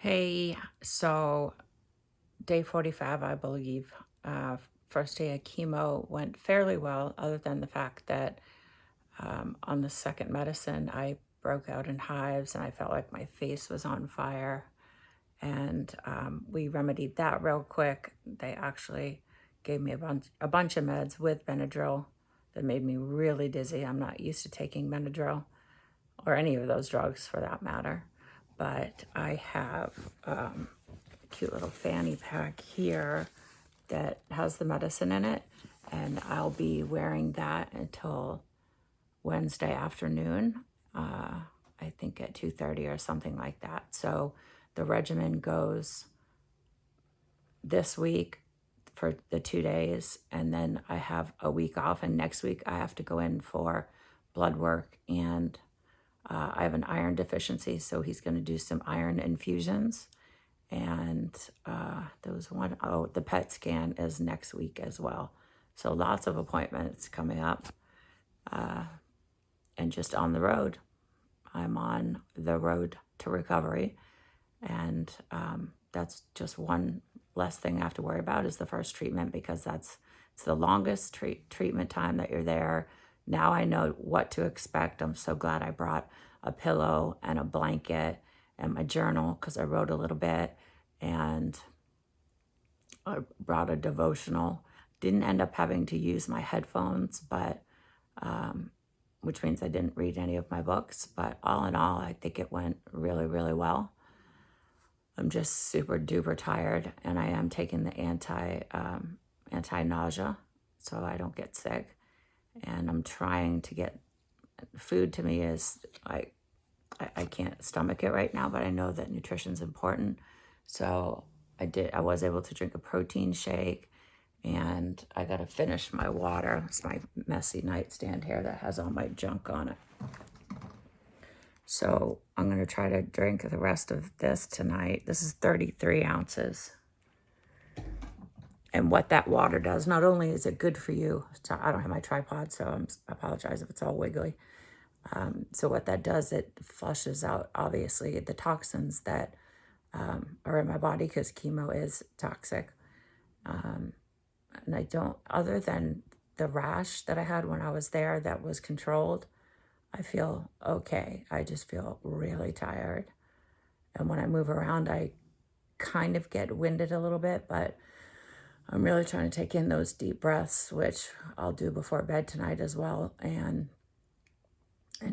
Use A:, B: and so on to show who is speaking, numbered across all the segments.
A: Hey, so day 45, I believe, first day of chemo went fairly well, other than the fact that on the second medicine, I broke out in hives and I felt like my face was on fire. And we remedied that real quick. They actually gave me a bunch of meds with Benadryl that made me really dizzy. I'm not used to taking Benadryl or any of those drugs for that matter. But I have a cute little fanny pack here that has the medicine in it, and I'll be wearing that until Wednesday afternoon, I think at 2:30 or something like that. So the regimen goes this week for the 2 days, and then I have a week off, and next week I have to go in for blood work, and I have an iron deficiency, so he's going to do some iron infusions. And the PET scan is next week as well. So lots of appointments coming up, and just on the road. I'm on the road to recovery, and that's just one less thing I have to worry about is the first treatment, because it's the longest treatment time that you're there. Now I know what to expect. I'm so glad I brought a pillow and a blanket and my journal, because I wrote a little bit, and I brought a devotional. Didn't end up having to use my headphones, but which means I didn't read any of my books. But all in all, I think it went really, really well. I'm just super duper tired, and I am taking the anti-nausea so I don't get sick. And I'm trying to get food. To me is I can't stomach it right now, but I know that nutrition's important. So I was able to drink a protein shake, and I got to finish my water. It's my messy nightstand here that has all my junk on it. So I'm going to try to drink the rest of this tonight. This is 33 ounces. And what that water does, not only is it good for you, so I don't have my tripod, so I apologize if it's all wiggly. So what that does, it flushes out, obviously, the toxins that are in my body, because chemo is toxic. And I don't, other than the rash that I had when I was there that was controlled, I feel okay. I just feel really tired. And when I move around, I kind of get winded a little bit, but I'm really trying to take in those deep breaths, which I'll do before bed tonight as well, and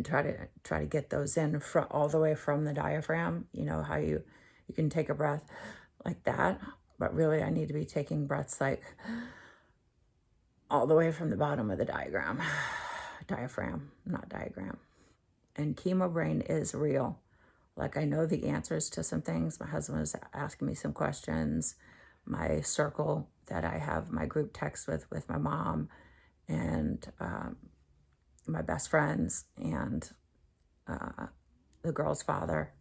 A: try to get those in all the way from the diaphragm. You know how you can take a breath like that, but really I need to be taking breaths like all the way from the bottom of the diaphragm, not diagram. And chemo brain is real. Like, I know the answers to some things. My husband was asking me some questions. My circle that I have my group text with my mom and my best friends and the girl's father,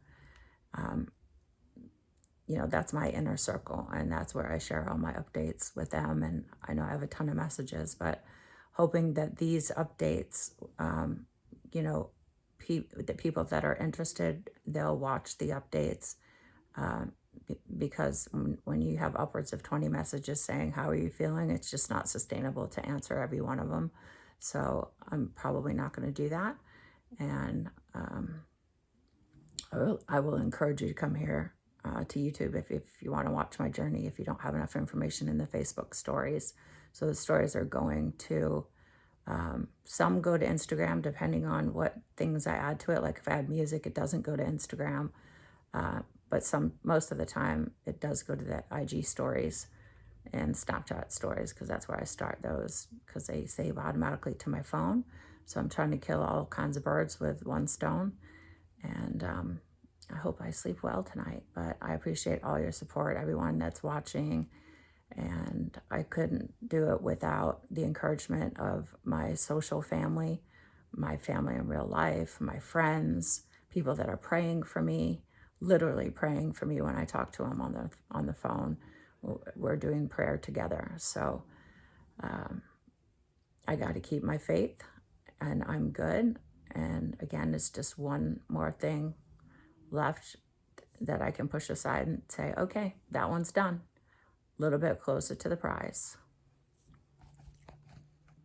A: that's my inner circle, and that's where I share all my updates with them. And I know I have a ton of messages, but hoping that these updates, the people that are interested, they'll watch the updates, because when you have upwards of 20 messages saying, how are you feeling? It's just not sustainable to answer every one of them. So I'm probably not going to do that. And I will encourage you to come here to YouTube if you want to watch my journey, if you don't have enough information in the Facebook stories. So the stories are going to, some go to Instagram depending on what things I add to it. Like if I add music, it doesn't go to Instagram. But most of the time it does go to the IG stories and Snapchat stories, because that's where I start those, because they save automatically to my phone. So I'm trying to kill all kinds of birds with one stone. And I hope I sleep well tonight. But I appreciate all your support, everyone that's watching. And I couldn't do it without the encouragement of my social family, my family in real life, my friends, people that are praying for me, literally praying for me when I talk to them on the phone. We're doing prayer together. So I got to keep my faith, and I'm good. And again, it's just one more thing left that I can push aside and say, okay, that one's done. A little bit closer to the prize.